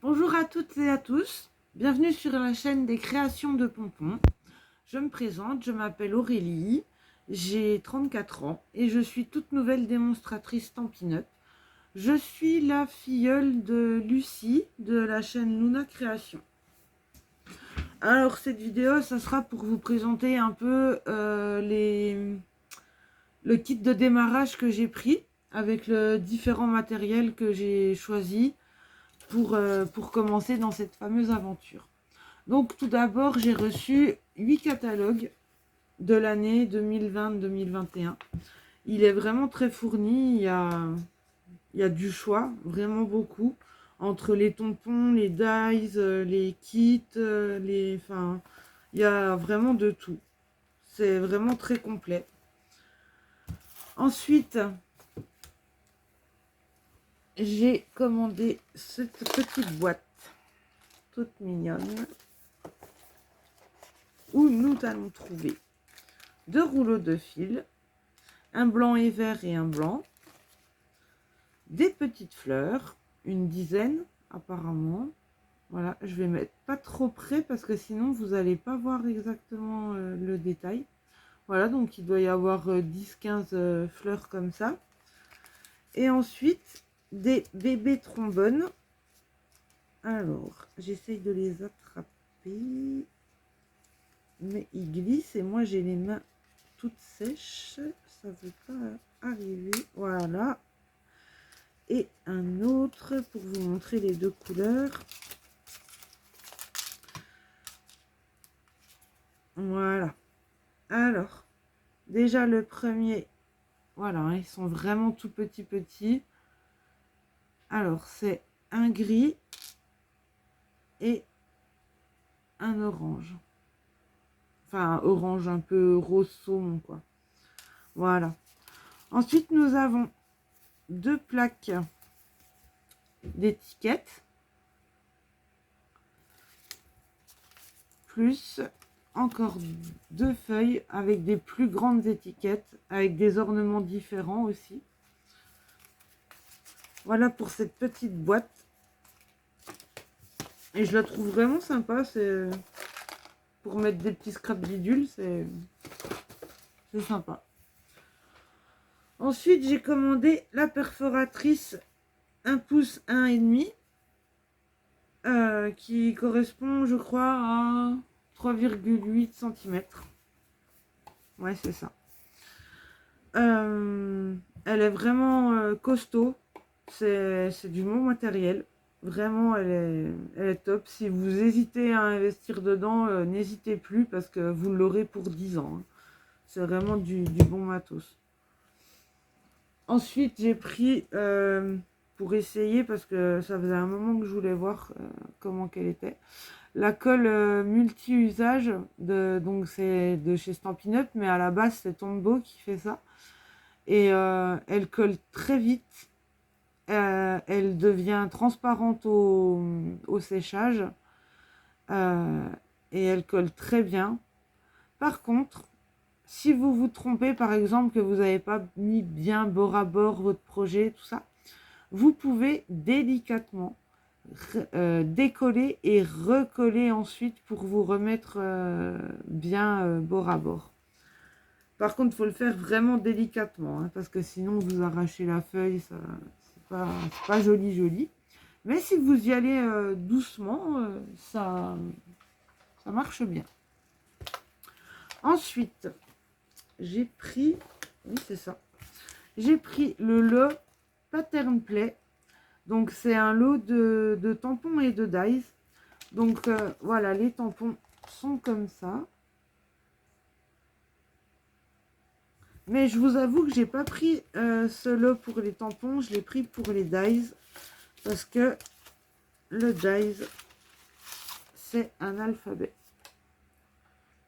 Bonjour à toutes et à tous, bienvenue sur la chaîne des créations de pompons. Je me présente, je m'appelle Aurélie, j'ai 34 ans et je suis toute nouvelle démonstratrice Stampin' Up. Je suis la filleule de Lucie de la chaîne Luna Création. Alors cette vidéo, ça sera pour vous présenter un peu le kit de démarrage que j'ai pris avec le différents matériels que j'ai choisi pour commencer dans cette fameuse aventure. Donc tout d'abord, j'ai reçu 8 catalogues de l'année 2020-2021. Il est vraiment très fourni, il y a du choix, vraiment beaucoup, entre les tampons, les dies, les kits, enfin, il y a vraiment de tout. C'est vraiment très complet. Ensuite, j'ai commandé cette petite boîte toute mignonne où nous allons trouver 2 rouleaux de fil, un blanc et vert et un blanc, des petites fleurs, une dizaine apparemment. Voilà, je vais mettre pas trop près parce que sinon vous n'allez pas voir exactement le détail. Voilà, donc il doit y avoir 10-15 fleurs comme ça. Et ensuite, des bébés trombones. Alors, j'essaye de les attraper. Mais ils glissent et moi j'ai les mains toutes sèches. Ça ne veut pas arriver. Voilà. Et un autre pour vous montrer les deux couleurs. Voilà. Alors, déjà le premier, voilà, hein, ils sont vraiment tout petits. Alors, c'est un gris et un orange. Enfin, orange un peu rose saumon, quoi. Voilà. Ensuite, nous avons 2 plaques d'étiquettes. Plus encore 2 feuilles avec des plus grandes étiquettes, avec des ornements différents aussi. Voilà pour cette petite boîte. Et je la trouve vraiment sympa. C'est pour mettre des petits scraps bidules, c'est sympa. Ensuite, j'ai commandé la perforatrice 1 pouce 1,5 qui correspond, je crois, à 3,8 cm. Ouais, c'est ça. Elle est vraiment costaud. C'est du bon matériel. Vraiment, elle est top. Si vous hésitez à investir dedans, n'hésitez plus parce que vous l'aurez pour 10 ans. Hein. C'est vraiment du bon matos. Ensuite, j'ai pris pour essayer, parce que ça faisait un moment que je voulais voir comment qu'elle était, la colle multi-usage. Donc c'est de chez Stampin' Up, mais à la base c'est Tombow qui fait ça. Et elle colle très vite. Elle devient transparente au séchage. Et elle colle très bien. Par contre, si vous vous trompez, par exemple, que vous n'avez pas mis bien bord à bord votre projet, tout ça, vous pouvez délicatement décoller et recoller ensuite pour vous remettre bien bord à bord. Par contre, il faut le faire vraiment délicatement, hein, parce que sinon vous arrachez la feuille, ça c'est pas joli. Mais si vous y allez doucement, ça marche bien. Ensuite, j'ai pris, oui c'est ça, j'ai pris le lot Pattern Play. Donc c'est un lot de tampons et de dies. Donc voilà, les tampons sont comme ça. Mais je vous avoue que j'ai pas pris ce lot pour les tampons, je l'ai pris pour les dies. Parce que le dies, c'est un alphabet.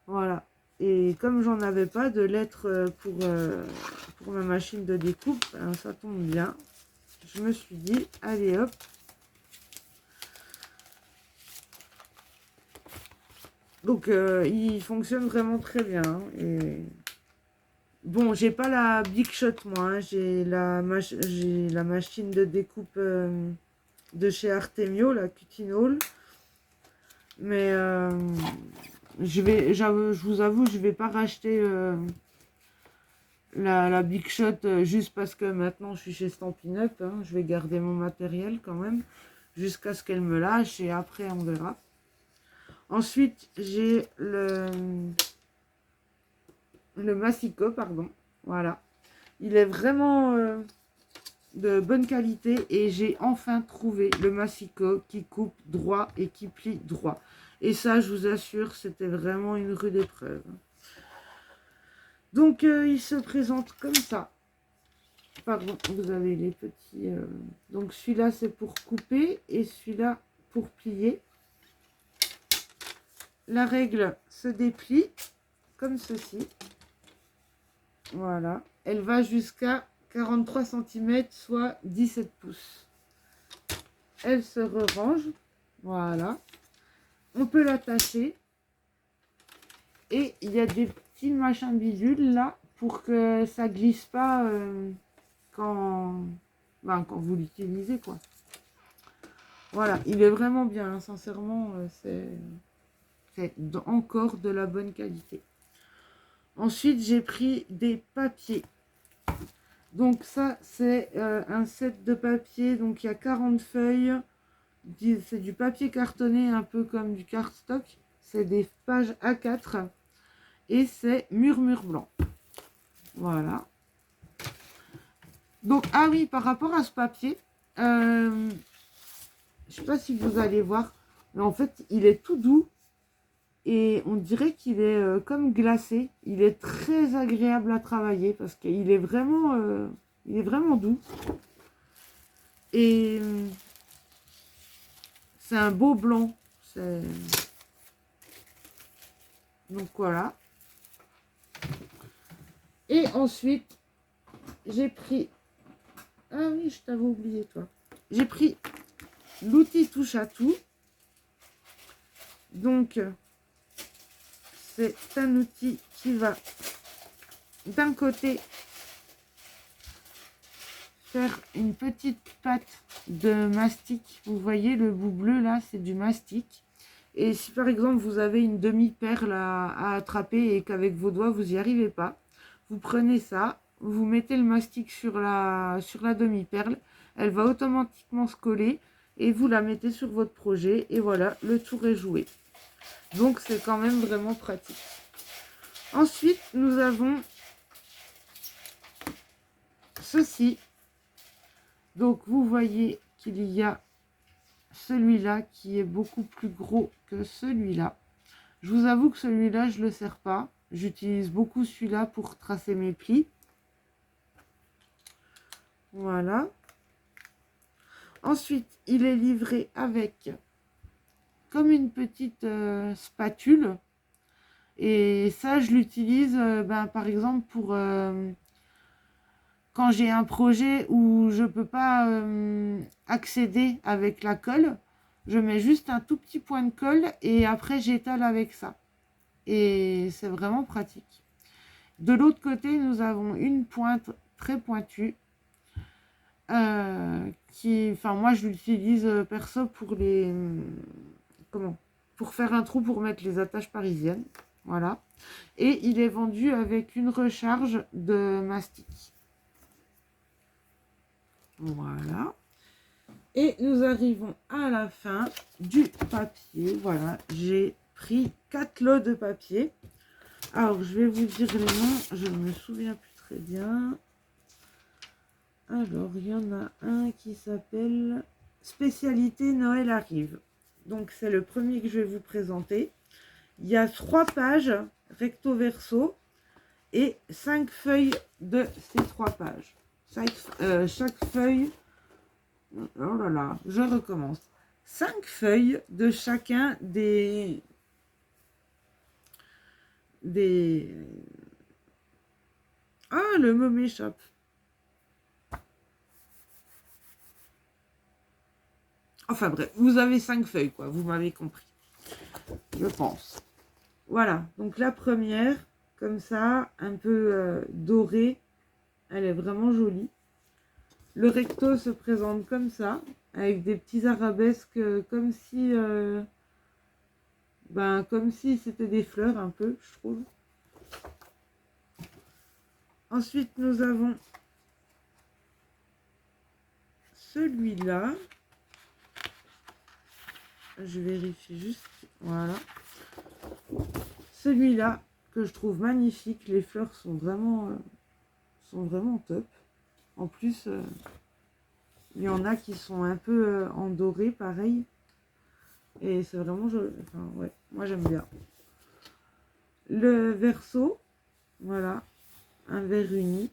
Voilà. Et comme j'en avais pas de lettres pour ma machine de découpe, ben, ça tombe bien. Je me suis dit, allez hop. Donc il fonctionne vraiment très bien. Hein, et bon, j'ai pas la Big Shot moi, hein, j'ai la machine de découpe de chez Artemio, la Cutinol. Mais je vous avoue, je vais pas racheter la Big Shot juste parce que maintenant je suis chez Stampin' Up. Hein. Je vais garder mon matériel quand même jusqu'à ce qu'elle me lâche et après on verra. Ensuite, j'ai le Massico, pardon. Voilà. Il est vraiment de bonne qualité et j'ai enfin trouvé le Massico qui coupe droit et qui plie droit. Et ça, je vous assure, c'était vraiment une rude épreuve. Donc, il se présente comme ça. Pardon, vous avez les petits... Donc, celui-là, c'est pour couper et celui-là, pour plier. La règle se déplie comme ceci. Voilà. Elle va jusqu'à 43 cm, soit 17 pouces. Elle se rerange. Voilà. On peut l'attacher. Et il y a des petits machins bidules là pour que ça glisse pas quand vous l'utilisez, quoi. Voilà, il est vraiment bien. Hein, sincèrement, c'est encore de la bonne qualité. Ensuite, j'ai pris des papiers. Donc ça, c'est un set de papier. Donc il y a 40 feuilles. C'est du papier cartonné, un peu comme du cardstock. C'est des pages A4. Et c'est murmure blanc. Voilà. Donc, ah oui, par rapport à ce papier, je ne sais pas si vous allez voir, mais en fait, il est tout doux. Et on dirait qu'il est comme glacé. Il est très agréable à travailler parce qu'il est vraiment doux. Et c'est un beau blanc. Donc voilà. Et ensuite, j'ai pris... Ah oui, je t'avais oublié, toi. J'ai pris l'outil touche à tout. Donc, c'est un outil qui va d'un côté faire une petite pâte de mastic. Vous voyez le bout bleu là, c'est du mastic. Et si par exemple vous avez une demi-perle à attraper et qu'avec vos doigts vous n'y arrivez pas, vous prenez ça, vous mettez le mastic sur la demi-perle, elle va automatiquement se coller et vous la mettez sur votre projet et voilà, le tour est joué. Donc c'est quand même vraiment pratique. Ensuite, nous avons ceci. Donc vous voyez qu'il y a celui-là qui est beaucoup plus gros que celui-là. Je vous avoue que celui-là, je ne le sers pas. J'utilise beaucoup celui-là pour tracer mes plis. Voilà. Ensuite, il est livré avec comme une petite spatule. Et ça, je l'utilise par exemple pour quand j'ai un projet où je ne peux pas accéder avec la colle. Je mets juste un tout petit point de colle et après j'étale avec ça. Et c'est vraiment pratique. De l'autre côté, nous avons une pointe très pointue. Moi je l'utilise perso pour les... pour faire un trou pour mettre les attaches parisiennes. Voilà. Et il est vendu avec une recharge de mastic. Voilà. Et nous arrivons à la fin du papier. Voilà, j'ai pris 4 lots de papier. Alors, je vais vous dire les noms. Je ne me souviens plus très bien. Alors, il y en a un qui s'appelle Spécialité Noël arrive. Donc, c'est le premier que je vais vous présenter. Il y a 3 pages recto verso et 5 feuilles de ces 3 pages. Chaque feuille... Oh là là, je recommence. 5 feuilles de chacun des... Ah, le mot m'échappe. Enfin bref, vous avez 5 feuilles, quoi. Vous m'avez compris. Je pense. Voilà, donc la première, comme ça, un peu dorée. Elle est vraiment jolie. Le recto se présente comme ça. avec des petits arabesques comme si c'était des fleurs un peu, je trouve. Ensuite, nous avons celui-là. Je vérifie juste. Voilà. Celui-là que je trouve magnifique. Les fleurs sont vraiment top. En plus, il y en a qui sont un peu en doré, pareil. Et c'est vraiment joli. Enfin, ouais, moi j'aime bien. Le verso, voilà, un verre uni.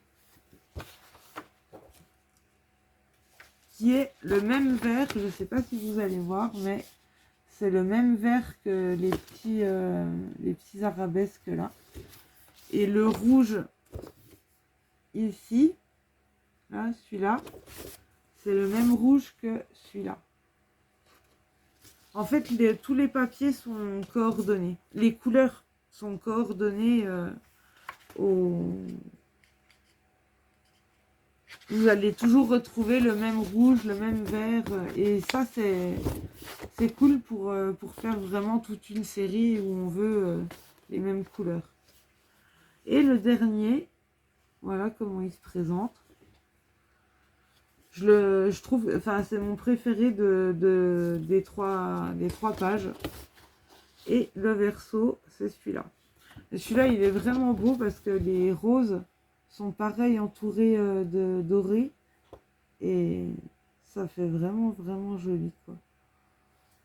Qui est le même vert, je ne sais pas si vous allez voir, mais c'est le même vert que les petits arabesques là. Et le rouge ici, là, celui-là, c'est le même rouge que celui-là. En fait, tous les papiers sont coordonnés. Les couleurs sont coordonnées Vous allez toujours retrouver le même rouge, le même vert. Et ça, c'est cool pour faire vraiment toute une série où on veut les mêmes couleurs. Et le dernier, voilà comment il se présente. Je trouve, enfin, c'est mon préféré des trois pages. Et le verso, c'est celui-là. Et celui-là, il est vraiment beau parce que les roses sont pareils, entourés de doré. Et ça fait vraiment joli, quoi.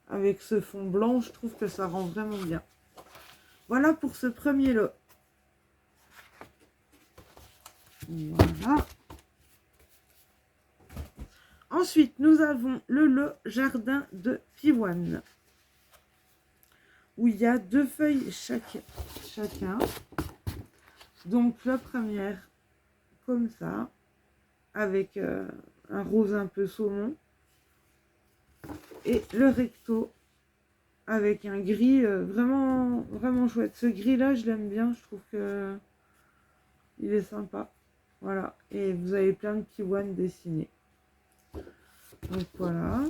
Avec ce fond blanc, je trouve que ça rend vraiment bien. Voilà pour ce premier lot. Voilà. Ensuite, nous avons le lot Jardin de Pivoine, où il y a 2 feuilles chacun. Donc la première, comme ça, avec un rose un peu saumon. Et le recto, avec un gris vraiment chouette. Ce gris là, je l'aime bien, je trouve que il est sympa. Voilà, et vous avez plein de pivoines dessinés. Donc voilà.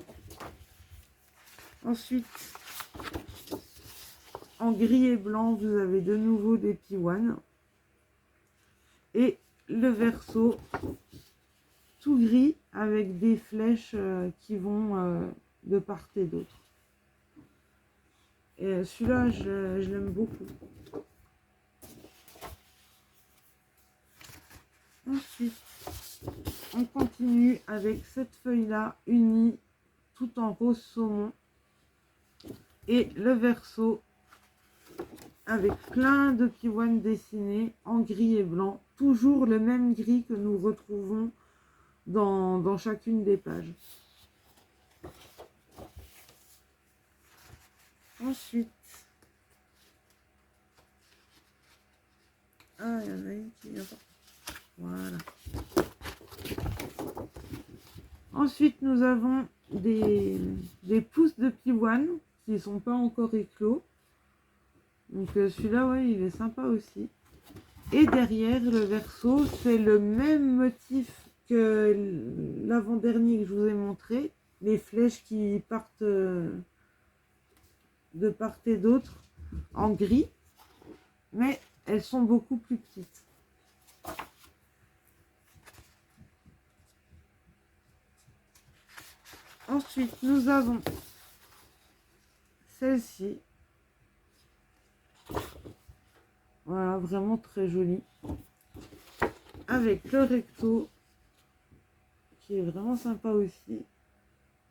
Ensuite, en gris et blanc, vous avez de nouveau des pivoines. Et le verso, tout gris, avec des flèches qui vont de part et d'autre. Et celui-là, je l'aime beaucoup. Ensuite, on continue avec cette feuille-là unie, tout en rose saumon. Et le verso, avec plein de pivoines dessinées en gris et blanc. Toujours le même gris que nous retrouvons dans chacune des pages. Ensuite, il y en a une qui vient pas. Voilà. Ensuite, nous avons des pousses de pivoine qui ne sont pas encore éclos. Donc celui-là, ouais, il est sympa aussi. Et derrière, le verso, c'est le même motif que l'avant-dernier que je vous ai montré. Les flèches qui partent de part et d'autre en gris. Mais elles sont beaucoup plus petites. Ensuite, nous avons celle-ci. Voilà, vraiment très jolie. Avec le recto, qui est vraiment sympa aussi.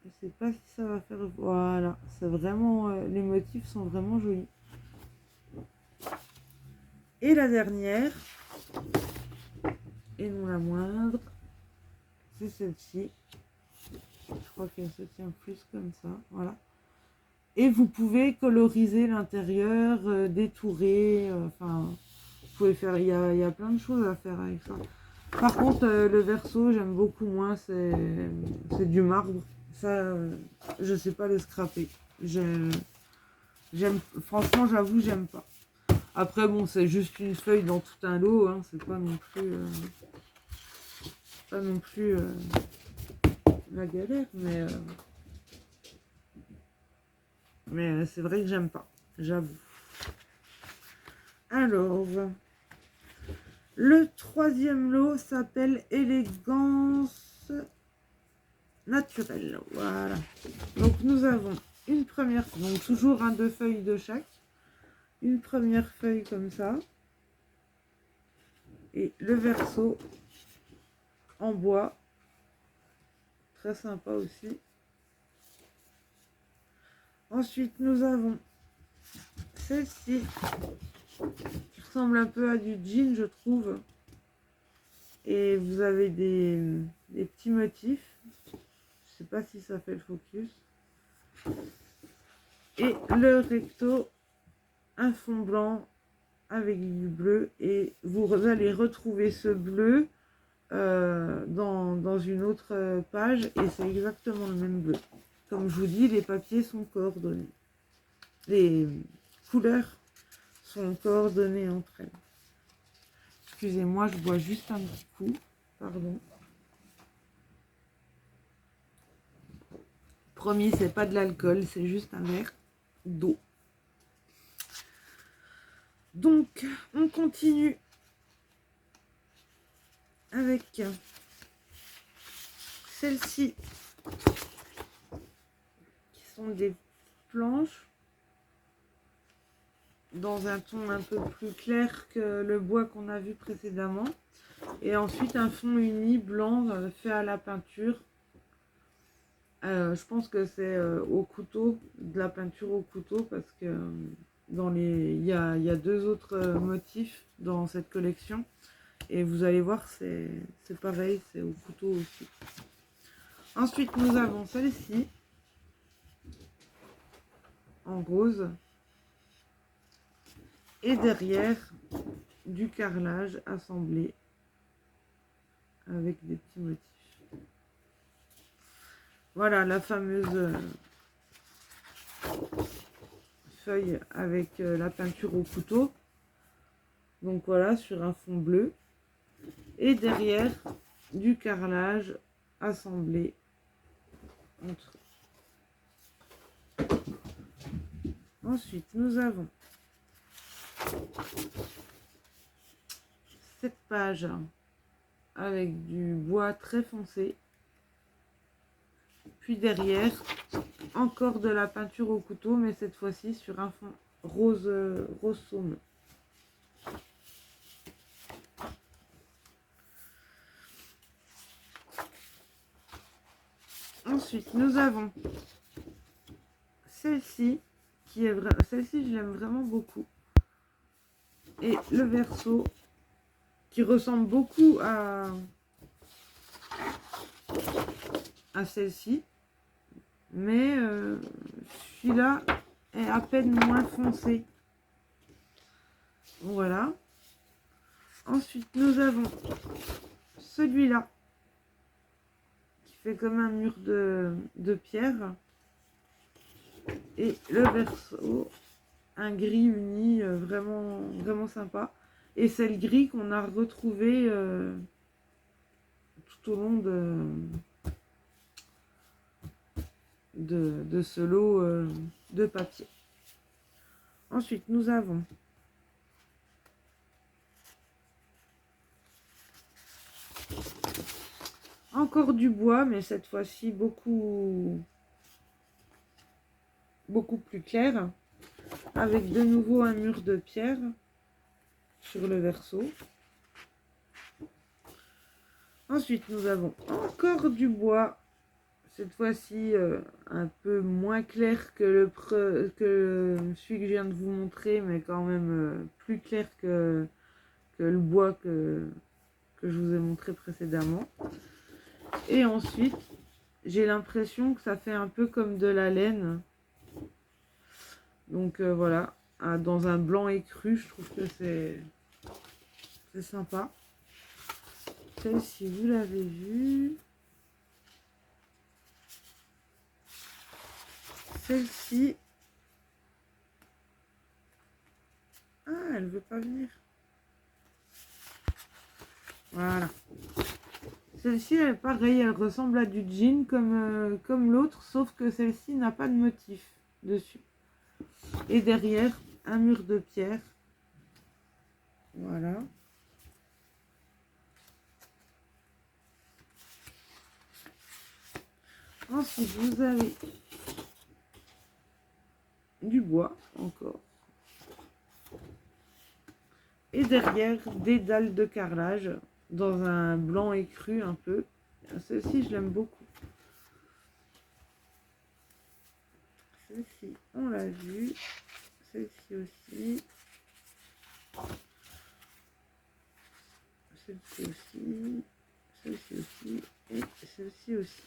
Je sais pas si ça va faire... Voilà, c'est vraiment... les motifs sont vraiment jolis. Et la dernière, et non la moindre, c'est celle-ci. Je crois qu'elle se tient plus comme ça, voilà. Et vous pouvez coloriser l'intérieur, détourer, enfin, vous pouvez faire, il y a plein de choses à faire avec ça. Par contre, le verso, j'aime beaucoup moins, c'est du marbre. Ça, je sais pas le scraper. Franchement, j'avoue, j'aime pas. Après, bon, c'est juste une feuille dans tout un lot, hein, c'est pas non plus... la galère, mais c'est vrai que j'aime pas, j'avoue. Alors, le troisième lot s'appelle Élégance naturelle. Voilà. Donc nous avons une première, donc toujours un 2 feuilles de chaque. Une première feuille comme ça. Et le verso en bois. Très sympa aussi. Ensuite, nous avons celle-ci qui ressemble un peu à du jean, je trouve. Et vous avez des petits motifs. Je sais pas si ça fait le focus. Et le recto, un fond blanc avec du bleu. Et vous allez retrouver ce bleu dans une autre page. Et c'est exactement le même bleu. Comme je vous dis, les papiers sont coordonnés. Les couleurs sont coordonnées entre elles. Excusez-moi, je bois juste un petit coup. Pardon. Promis, c'est pas de l'alcool, c'est juste un verre d'eau. Donc, on continue avec celles-ci qui sont des planches dans un ton un peu plus clair que le bois qu'on a vu précédemment. Et ensuite un fond uni blanc fait à la peinture. Je pense que c'est au couteau, de la peinture au couteau, parce que il y a deux autres motifs dans cette collection. Et vous allez voir, c'est pareil, c'est au couteau aussi. Ensuite, nous avons celle-ci, en rose. Et derrière, du carrelage assemblé avec des petits motifs. Voilà la fameuse feuille avec la peinture au couteau. Donc voilà, sur un fond bleu. Et derrière, du carrelage assemblé entre eux. Ensuite, nous avons cette page avec du bois très foncé. Puis derrière, encore de la peinture au couteau, mais cette fois-ci sur un fond rose, rose saumon. Ensuite, nous avons celle-ci, qui est celle-ci, je l'aime vraiment beaucoup. Et le verso, qui ressemble beaucoup à celle-ci. Mais celui-là est à peine moins foncé. Voilà. Ensuite, nous avons celui-là, qui fait comme un mur de pierre. Et le verso, un gris uni, vraiment, vraiment sympa. Et c'est le gris qu'on a retrouvé tout au long de ce lot de papier. Ensuite, nous avons encore du bois, mais cette fois-ci beaucoup plus clair, avec de nouveau un mur de pierre sur le verso. Ensuite, nous avons encore du bois, cette fois-ci un peu moins clair que celui que je viens de vous montrer, mais quand même plus clair que le bois que je vous ai montré précédemment. Et ensuite, j'ai l'impression que ça fait un peu comme de la laine. Donc voilà, dans un blanc écru, je trouve que c'est sympa. Celle-ci, vous l'avez vue. Celle-ci. Ah, elle veut pas venir. Voilà. Celle-ci, elle est pareille, elle ressemble à du jean comme l'autre, sauf que celle-ci n'a pas de motif dessus. Et derrière, un mur de pierre. Voilà. Ensuite, vous avez du bois, encore. Et derrière, des dalles de carrelage dans un blanc écru un peu. Celle-ci, je l'aime beaucoup. Celle-ci, on l'a vu. Celle-ci aussi. Celle-ci aussi. Celle-ci aussi. Et celle-ci aussi.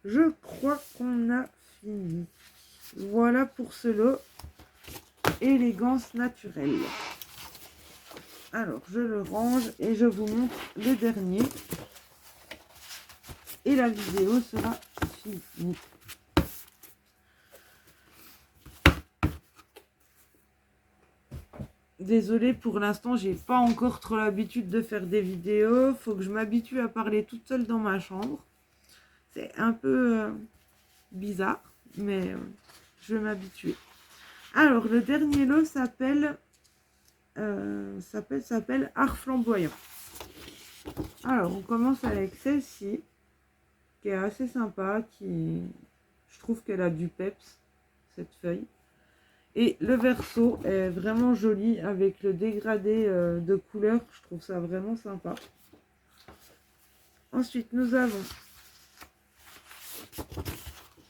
Je crois qu'on a fini. Voilà pour ce lot. Élégance naturelle. Alors, je le range et je vous montre le dernier. Et la vidéo sera finie. Désolée, pour l'instant, j'ai pas encore trop l'habitude de faire des vidéos. Faut que je m'habitue à parler toute seule dans ma chambre. C'est un peu bizarre, mais je vais m'habituer. Alors, le dernier lot s'appelle Art flamboyant. Alors, on commence avec celle-ci, qui est assez sympa, je trouve qu'elle a du peps, cette feuille. Et le verso est vraiment joli avec le dégradé de couleurs, je trouve ça vraiment sympa. Ensuite, nous avons,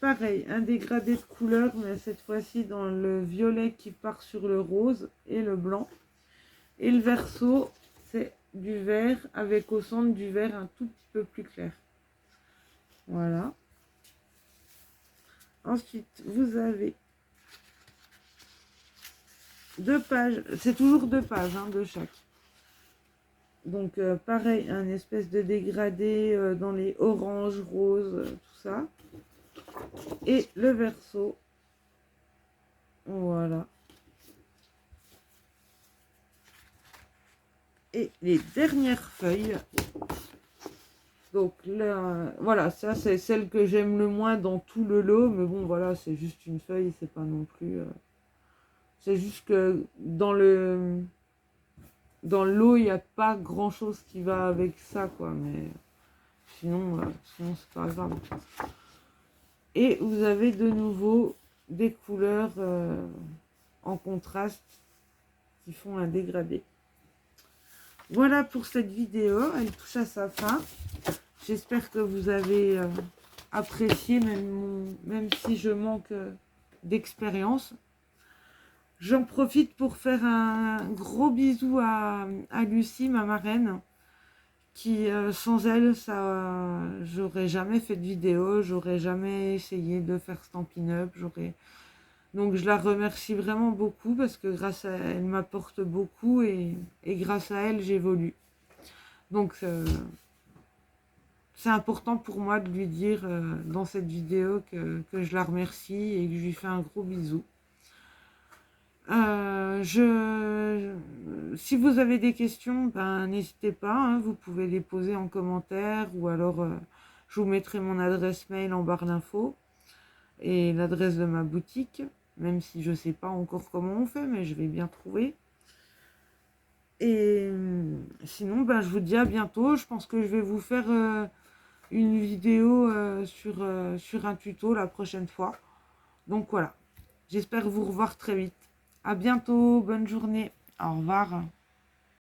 pareil, un dégradé de couleurs, mais cette fois-ci dans le violet qui part sur le rose et le blanc. Et le verso, c'est du vert avec au centre du vert un tout petit peu plus clair. Voilà. Ensuite, vous avez 2 pages. C'est toujours 2 pages hein, de chaque. Donc, pareil, un espèce de dégradé dans les oranges, roses, tout ça. Et le verso. Voilà. Et les dernières feuilles. Donc là, voilà, ça c'est celle que j'aime le moins dans tout le lot. Mais bon, voilà, c'est juste une feuille, c'est pas non plus... c'est juste que dans le lot, il n'y a pas grand chose qui va avec ça, quoi. Mais sinon c'est pas grave. Et vous avez de nouveau des couleurs en contraste qui font un dégradé. Voilà pour cette vidéo, elle touche à sa fin. J'espère que vous avez apprécié, même si je manque d'expérience. J'en profite pour faire un gros bisou à Lucie, ma marraine, qui sans elle, j'aurais jamais fait de vidéo, j'aurais jamais essayé de faire Stampin' Up, donc je la remercie vraiment beaucoup parce que grâce à elle, elle m'apporte beaucoup et grâce à elle, j'évolue. Donc c'est important pour moi de lui dire dans cette vidéo que je la remercie et que je lui fais un gros bisou. Si vous avez des questions, ben, n'hésitez pas, hein, vous pouvez les poser en commentaire ou alors je vous mettrai mon adresse mail en barre d'infos et l'adresse de ma boutique, même si je ne sais pas encore comment on fait, mais je vais bien trouver. Et sinon, ben, je vous dis à bientôt. Je pense que je vais vous faire une vidéo sur un tuto la prochaine fois. Donc voilà, j'espère vous revoir très vite. À bientôt, bonne journée, au revoir.